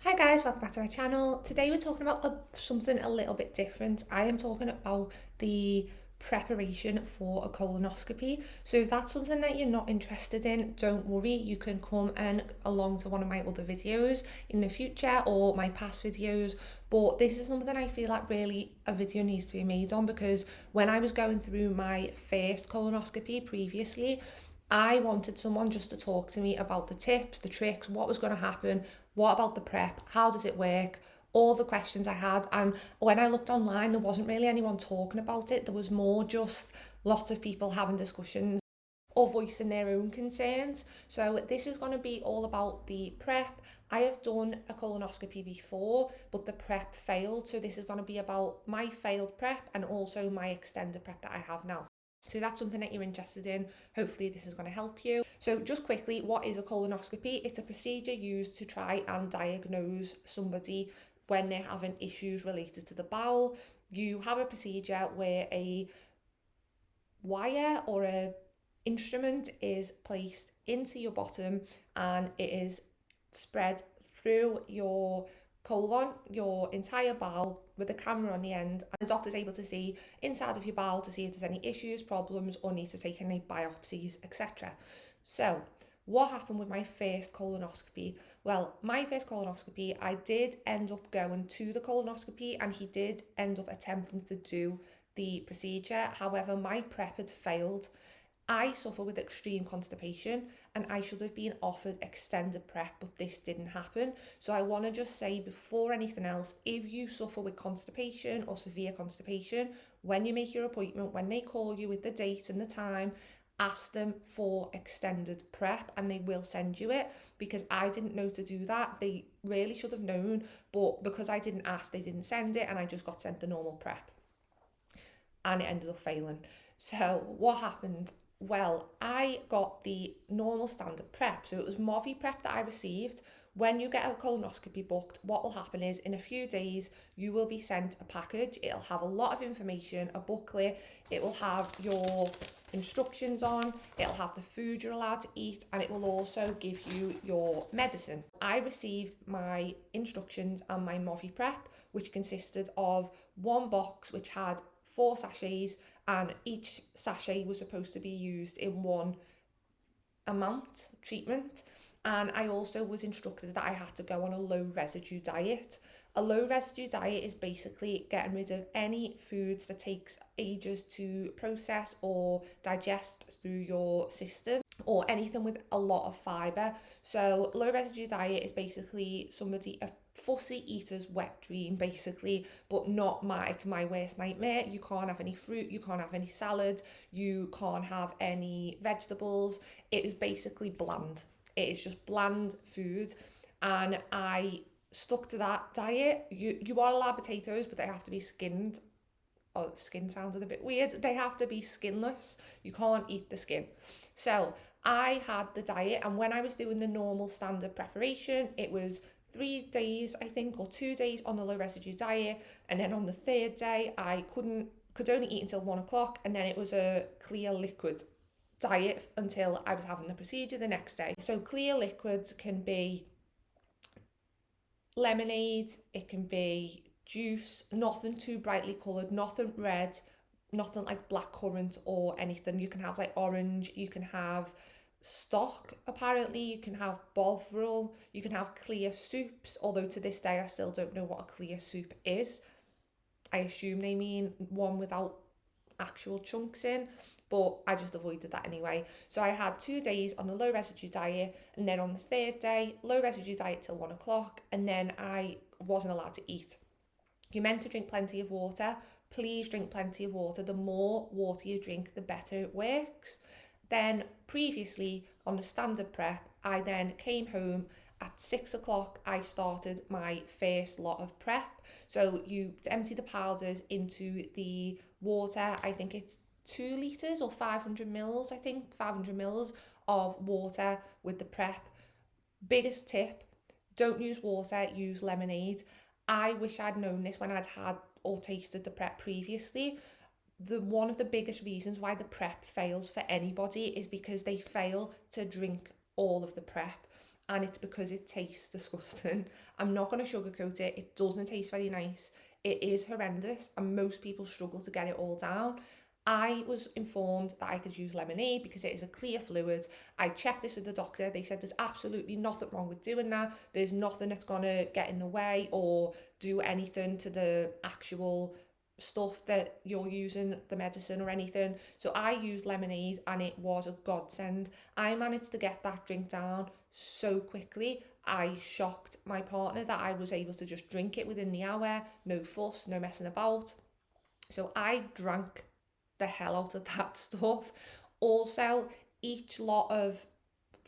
Hi guys, welcome back to my channel. Today we're talking about something a little bit different. I am talking about the preparation for a colonoscopy. So if that's something that you're not interested in, don't worry, you can come and along to one of my other videos in the future or my past videos. But this is something I feel like really a video needs to be made on, because when I was going through my first colonoscopy previously, I wanted someone just to talk to me about the tips, the tricks, what was going to happen, what about the prep, how does it work, all the questions I had. And when I looked online, there wasn't really anyone talking about it. There was more just lots of people having discussions or voicing their own concerns. So this is going to be all about the prep. I have done a colonoscopy before, but the prep failed. So this is going to be about my failed prep and also my extended prep that I have now. So that's something that you're interested in. Hopefully this is going to help you. So just quickly, what is a colonoscopy? It's a procedure used to try and diagnose somebody when they're having issues related to the bowel. You have a procedure where a wire or a instrument is placed into your bottom and it is spread through your colon, your entire bowel, with a camera on the end, and the doctor is able to see inside of your bowel to see if there's any issues, problems, or need to take any biopsies, etc. So what happened with my first colonoscopy? Well, my first colonoscopy, I did end up going to the colonoscopy and he did end up attempting to do the procedure. However, my prep had failed. I suffer with extreme constipation and I should have been offered extended prep, but this didn't happen. So I want to just say before anything else, if you suffer with constipation or severe constipation, when you make your appointment, when they call you with the date and the time, ask them for extended prep and they will send you it, because I didn't know to do that. They really should have known, but because I didn't ask, they didn't send it and I just got sent the normal prep and it ended up failing. So what happened? Well, I got the normal standard prep. So it was moviprep that I received. When you get a colonoscopy booked, what will happen is in a few days, you will be sent a package. It'll have a lot of information, a booklet. It will have your instructions on, it'll have the food you're allowed to eat, and it will also give you your medicine. I received my instructions and my moviprep, which consisted of one box which had 4 sachets, and each sachet was supposed to be used in one amount treatment. And I also was instructed that I had to go on a low residue diet. A low residue diet is basically getting rid of any foods that takes ages to process or digest through your system, or anything with a lot of fibre. So low residue diet is basically a fussy eater's wet dream, basically, but not my worst nightmare. You can't have any fruit, you can't have any salad, you can't have any vegetables. It is basically bland. It is just bland food, and I stuck to that diet. You are allowed potatoes, but they have to be skinned. Oh, skin sounded a bit weird. They have to be skinless. You can't eat the skin. So I had the diet, and when I was doing the normal standard preparation, it was 3 days, I think, or 2 days on the low residue diet, and then on the third day, I could only eat until 1 o'clock, and then it was a clear liquid diet until I was having the procedure the next day. So clear liquids can be lemonade, it can be juice, nothing too brightly coloured, nothing red, nothing like blackcurrant or anything. You can have like orange, you can have stock, apparently, you can have bovril, you can have clear soups, although to this day I still don't know what a clear soup is. I assume they mean one without actual chunks in, but I just avoided that anyway. So I had 2 days on a low residue diet, and then on the third day, low residue diet till 1 o'clock, and then I wasn't allowed to eat. You're meant to drink plenty of water. Please drink plenty of water. The more water you drink, the better it works. Then previously on the standard prep, I then came home at 6 o'clock. I started my first lot of prep. So you empty the powders into the water. I think it's 2 litres or 500 mils. I think 500 mils of water with the prep. Biggest tip: don't use water, use lemonade. I wish I'd known this when I'd had or tasted the prep previously. One of the biggest reasons why the prep fails for anybody is because they fail to drink all of the prep. and it's because it tastes disgusting. I'm not going to sugarcoat it. It doesn't taste very nice. It is horrendous, and most people struggle to get it all down. I was informed that I could use lemonade because it is a clear fluid. I checked this with the doctor. They said there's absolutely nothing wrong with doing that. There's nothing that's going to get in the way or do anything to the actual stuff that you're using, the medicine or anything. So I used lemonade and it was a godsend. I managed to get that drink down so quickly. I shocked my partner that I was able to just drink it within the hour, no fuss, no messing about. So I drank the hell out of that stuff. Also, each lot of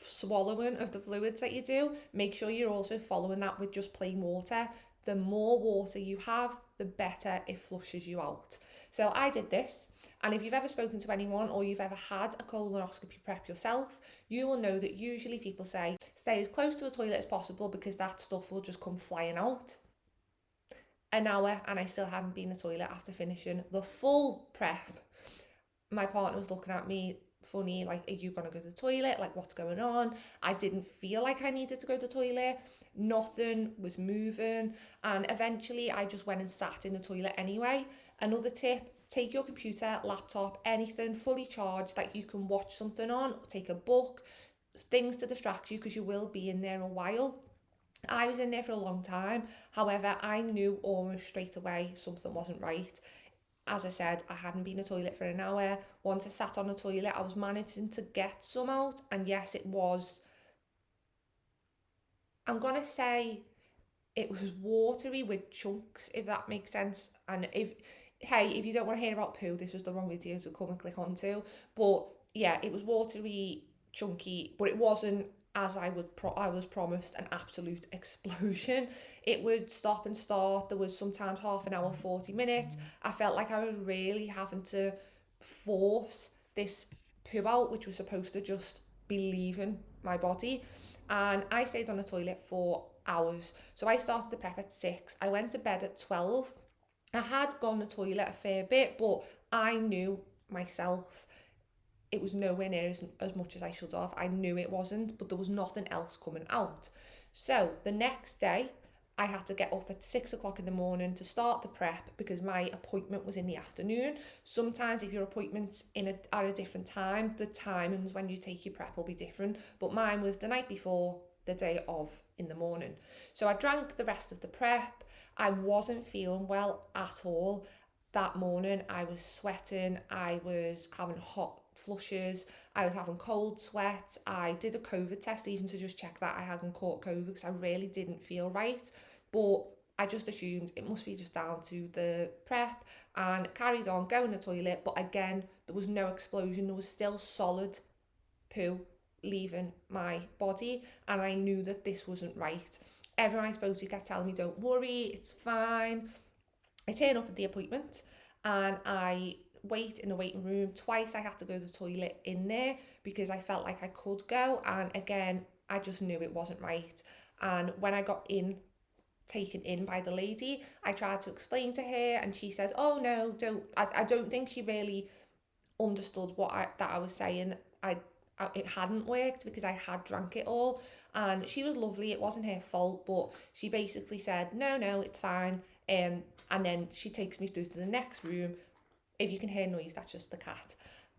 swallowing of the fluids that you do, make sure you're also following that with just plain water. The more water you have, the better it flushes you out. So I did this, and if you've ever spoken to anyone or you've ever had a colonoscopy prep yourself, you will know that usually people say stay as close to a toilet as possible because that stuff will just come flying out. An hour and I still hadn't been to the toilet after finishing the full prep. My partner was looking at me funny, like, are you gonna go to the toilet? Like, what's going on? I didn't feel like I needed to go to the toilet. Nothing was moving. And eventually I just went and sat in the toilet anyway. Another tip, take your computer, laptop, anything fully charged that you can watch something on, take a book, things to distract you because you will be in there a while. I was in there for a long time. However, I knew almost straight away something wasn't right. As I said, I hadn't been to the toilet for an hour. Once I sat on the toilet, I was managing to get some out. And yes, it was, I'm going to say it was watery with chunks, if that makes sense. And if you don't want to hear about poo, this was the wrong video to come and click onto. But yeah, it was watery, chunky, but it wasn't, as I was promised, an absolute explosion. It would stop and start. There was sometimes half an hour, 40 minutes. I felt like I was really having to force this poo out, which was supposed to just be leaving my body. And I stayed on the toilet for hours. So I started the prep at 6. I went to bed at 12. I had gone to the toilet a fair bit, but I knew myself it was nowhere near as much as I should have. I knew it wasn't, but there was nothing else coming out. So the next day, I had to get up at 6 o'clock in the morning to start the prep because my appointment was in the afternoon. Sometimes if your appointment's at a different time, the timings when you take your prep will be different. But mine was the night before, the day of, in the morning. So I drank the rest of the prep. I wasn't feeling well at all. That morning I was sweating, I was having hot flushes, I was having cold sweats. I did a COVID test even to just check that I hadn't caught COVID because I really didn't feel right. But I just assumed it must be just down to the prep and carried on going to the toilet. But again, there was no explosion, there was still solid poo leaving my body, and I knew that this wasn't right. Everyone I spoke to kept telling me, don't worry, it's fine. I turn up at the appointment and I wait in the waiting room. Twice I had to go to the toilet in there because I felt like I could go, and again I just knew it wasn't right. And when I got taken in by the lady, I tried to explain to her and she said, oh no, I don't think she really understood that I was saying. It hadn't worked because I had drank it all, and she was lovely, it wasn't her fault, but she basically said no, it's fine. And then she takes me through to the next room. If you can hear noise, that's just the cat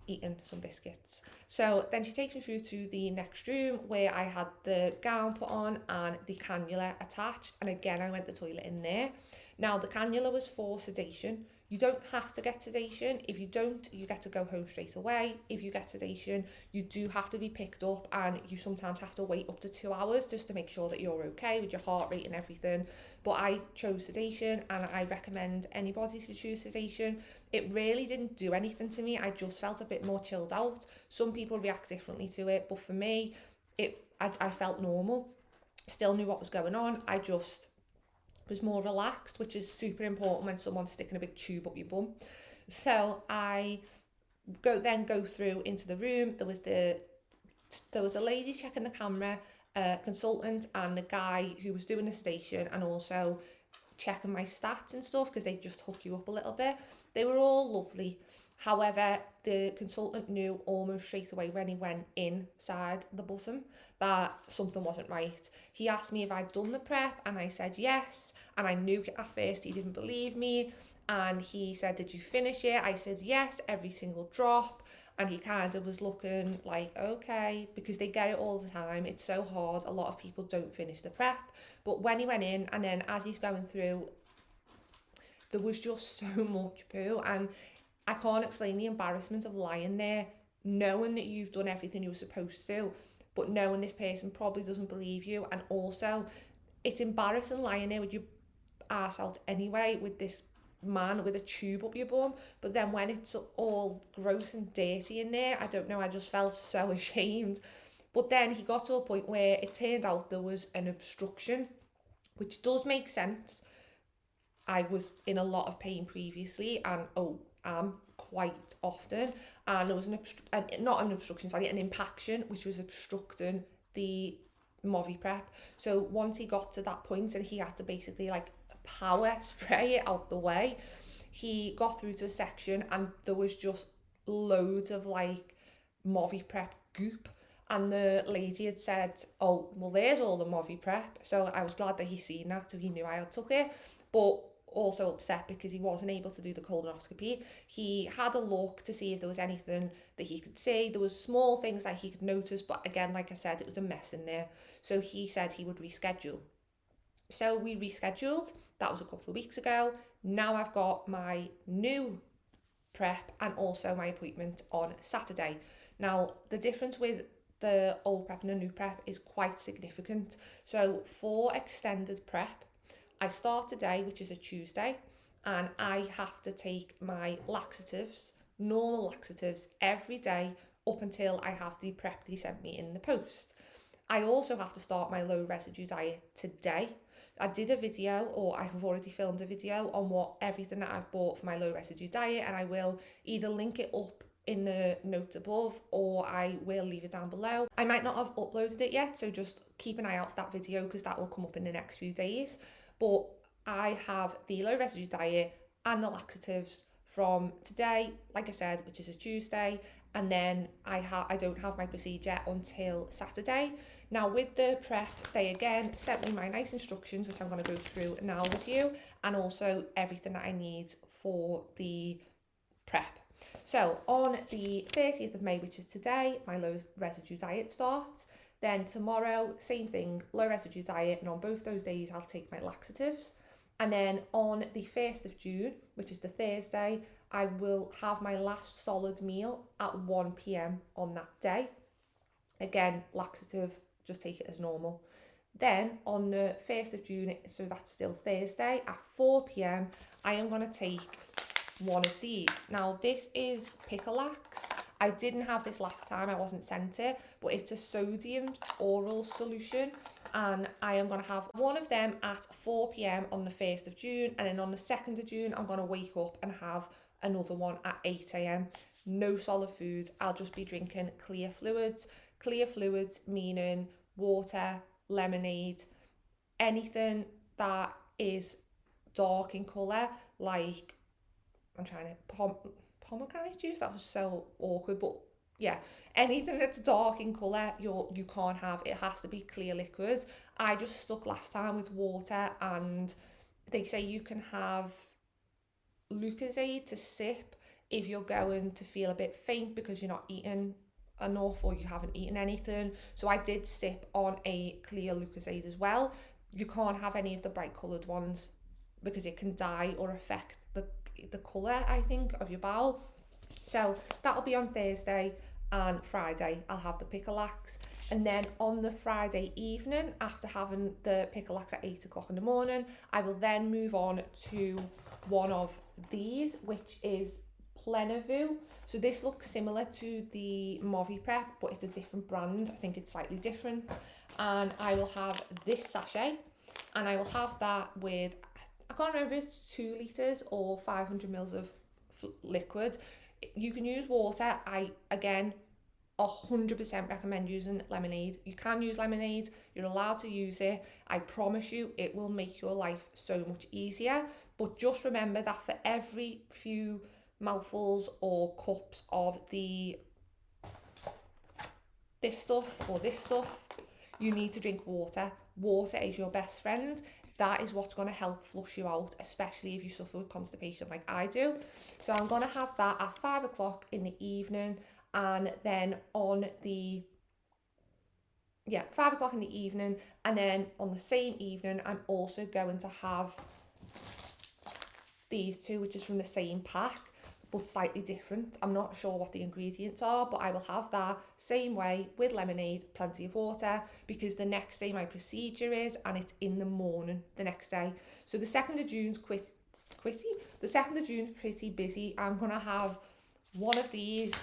eating some biscuits. So then she takes me through to the next room where I had the gown put on and the cannula attached, and again I went to the toilet in there. Now the cannula was for sedation. You don't have to get sedation. If you don't, you get to go home straight away. If you get sedation, you do have to be picked up, and you sometimes have to wait up to 2 hours just to make sure that you're okay with your heart rate and everything. But I chose sedation, and I recommend anybody to choose sedation. It really didn't do anything to me. I just felt a bit more chilled out. Some people react differently to it, but for me, I felt normal. Still knew what was going on. I just was more relaxed, which is super important when someone's sticking a big tube up your bum. So I go through into the room. There was a lady checking the camera, a consultant, and the guy who was doing the sedation and also checking my stats and stuff because they just hook you up a little bit. They were all lovely. However, the consultant knew almost straight away when he went inside the bottom that something wasn't right. He asked me if I'd done the prep, and I said yes. And I knew at first he didn't believe me. And he said, "Did you finish it?" I said yes, every single drop. And he kind of was looking like, okay, because they get it all the time. It's so hard. A lot of people don't finish the prep. But when he went in, and then as he's going through, there was just so much poo. And I can't explain the embarrassment of lying there, knowing that you've done everything you were supposed to, but knowing this person probably doesn't believe you. And also, it's embarrassing lying there with your arse out anyway, with this man with a tube up your bum. But then when it's all gross and dirty in there, I don't know, I just felt so ashamed. But then he got to a point where it turned out there was an obstruction, which does make sense. I was in a lot of pain previously, and am quite often, and there was not an obstruction, sorry, an impaction which was obstructing the moviprep. So once he got to that point and he had to basically like power spray it out the way, he got through to a section and there was just loads of like moviprep goop. And the lady had said, "Oh, well, there's all the moviprep." So I was glad that he seen that, so he knew I had took it. But also upset because he wasn't able to do the colonoscopy. He had a look to see if there was anything that he could see. There was small things that he could notice, but again, like I said, it was a mess in there. So he said he would reschedule. So we rescheduled. That was a couple of weeks ago. Now I've got my new prep and also my appointment on Saturday. Now, the difference with the old prep and the new prep is quite significant. So for extended prep, I start today, which is a Tuesday, and I have to take my laxatives, normal laxatives, every day up until I have the prep they sent me in the post. I also have to start my low residue diet today. I did a video, or I have already filmed a video on what everything that I've bought for my low residue diet, and I will either link it up in the notes above or I will leave it down below. I might not have uploaded it yet, so just keep an eye out for that video because that will come up in the next few days. But I have the low residue diet and the laxatives from today, like I said, which is a Tuesday, and then I don't have my procedure until Saturday. Now with the prep, they again sent me my nice instructions, which I'm going to go through now with you, and also everything that I need for the prep. So on the 30th of May, which is today, my low residue diet starts. Then tomorrow, same thing, low residue diet, and on both those days I'll take my laxatives. And then on the 1st of June, which is the Thursday, I will have my last solid meal at 1 p.m. on that day. Again, laxative, just take it as normal. Then on the 1st of June, so that's still Thursday, at 4 p.m, I am going to take one of these. Now this is Picolax. I didn't have this last time, I wasn't sent it, but it's a sodium oral solution, and I am going to have one of them at 4 p.m. on the 1st of June, and then on the 2nd of June I'm going to wake up and have another one at 8 a.m. No solid foods, I'll just be drinking clear fluids. Clear fluids meaning water, lemonade, anything that is dark in colour, like I'm trying to pomegranate juice. That was so awkward, but yeah, anything that's dark in colour, you can't have. It has to be clear liquid. I just stuck last time with water, and they say you can have Lucozade to sip if you're going to feel a bit faint because you're not eating enough or you haven't eaten anything. So I did sip on a clear Lucozade as well. You can't have any of the bright coloured ones because it can dye or affect the colour, I think, of your bowel. So that'll be on Thursday, and Friday I'll have the Picolax. And then on the Friday evening, after having the Picolax at 8 o'clock in the morning, I will then move on to one of these, which is Plenavoo. So this looks similar to the moviprep, but it's a different brand. I think it's slightly different. And I will have this sachet, and I will have that with, I can't remember if it's 2 litres or 500 mils of liquid. You can use water. I, again, 100% recommend using lemonade. You can use lemonade. You're allowed to use it. I promise you it will make your life so much easier. But just remember that for every few mouthfuls or cups of this stuff or this stuff, you need to drink water. Water is your best friend. That is what's going to help flush you out, especially if you suffer with constipation like I do. So I'm going to have that at 5 o'clock in the evening, and then on the 5 o'clock in the evening, and then on the same evening I'm also going to have these two, which is from the same pack but slightly different. I'm not sure what the ingredients are, but I will have that same way with lemonade, plenty of water, because the next day my procedure is, and it's in the morning the next day. So the 2nd of June's the 2nd of June's pretty busy. I'm gonna have one of these,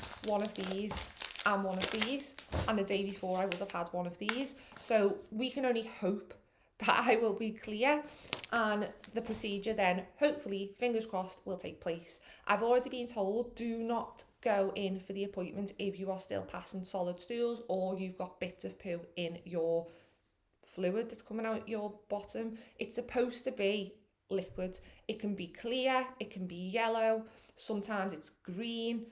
and one of these, and the day before I would have had one of these. So we can only hope that I will be clear, and the procedure then, hopefully, fingers crossed, will take place. I've already been told, do not go in for the appointment if you are still passing solid stools or you've got bits of poo in your fluid that's coming out your bottom. It's supposed to be liquid. It can be clear, it can be yellow, sometimes it's green,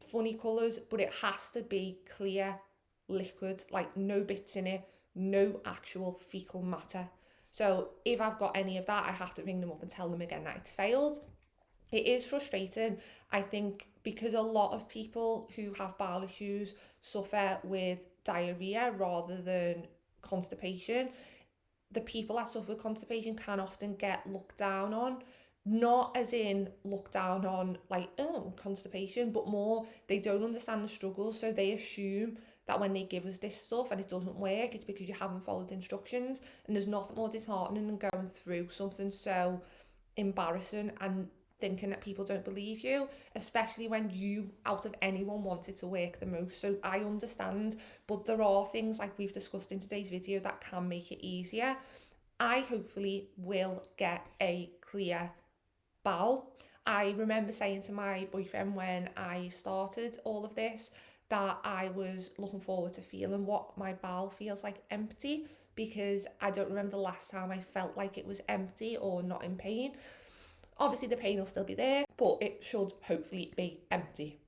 funny colours, but it has to be clear liquid, like no bits in it, no actual fecal matter. So if I've got any of that, I have to ring them up and tell them again that it's failed. It is frustrating, I think, because a lot of people who have bowel issues suffer with diarrhea rather than constipation. The people that suffer with constipation can often get looked down on, not as in looked down on like, oh, constipation, but more they don't understand the struggles, so they assume that when they give us this stuff and it doesn't work, it's because you haven't followed instructions. And there's nothing more disheartening than going through something so embarrassing and thinking that people don't believe you, especially when you, out of anyone, want it to work the most. So I understand, but there are things like we've discussed in today's video that can make it easier. I hopefully will get a clear bowel. I remember saying to my boyfriend when I started all of this that I was looking forward to feeling what my bowel feels like empty, because I don't remember the last time I felt like it was empty or not in pain. Obviously the pain will still be there, but it should hopefully be empty.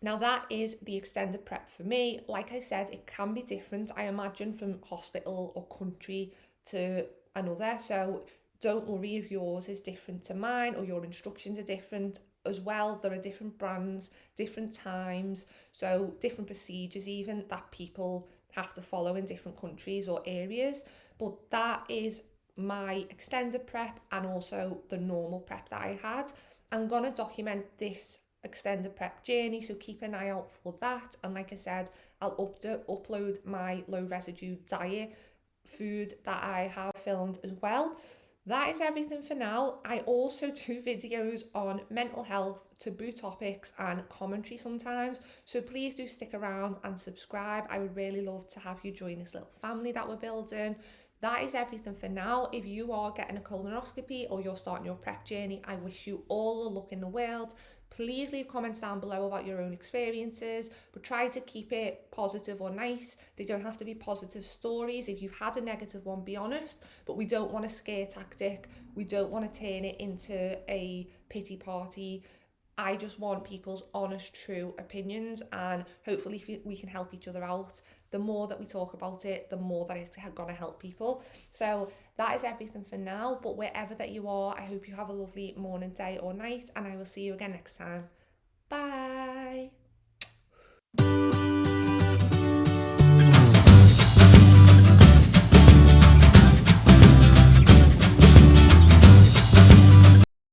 Now that is the extended prep for me. Like I said, it can be different, I imagine, from hospital or country to another. So don't worry if yours is different to mine or your instructions are different as well. There are different brands, different times, so different procedures even that people have to follow in different countries or areas. But that is my extended prep and also the normal prep that I had. I'm going to document this extended prep journey, so keep an eye out for that. And like I said, I'll upload my low residue diet food that I have filmed as well. That is everything for now. I also do videos on mental health, taboo topics and commentary sometimes, so please do stick around and subscribe. I would really love to have you join this little family that we're building. That is everything for now. If you are getting a colonoscopy or you're starting your prep journey, I wish you all the luck in the world. Please leave comments down below about your own experiences, but try to keep it positive or nice. They don't have to be positive stories. If you've had a negative one, be honest, but we don't want a scare tactic. We don't want to turn it into a pity party. I just want people's honest, true opinions, and hopefully we can help each other out. The more that we talk about it, the more that it's going to help people. So that is everything for now, but wherever that you are, I hope you have a lovely morning, day or night, and I will see you again next time. Bye!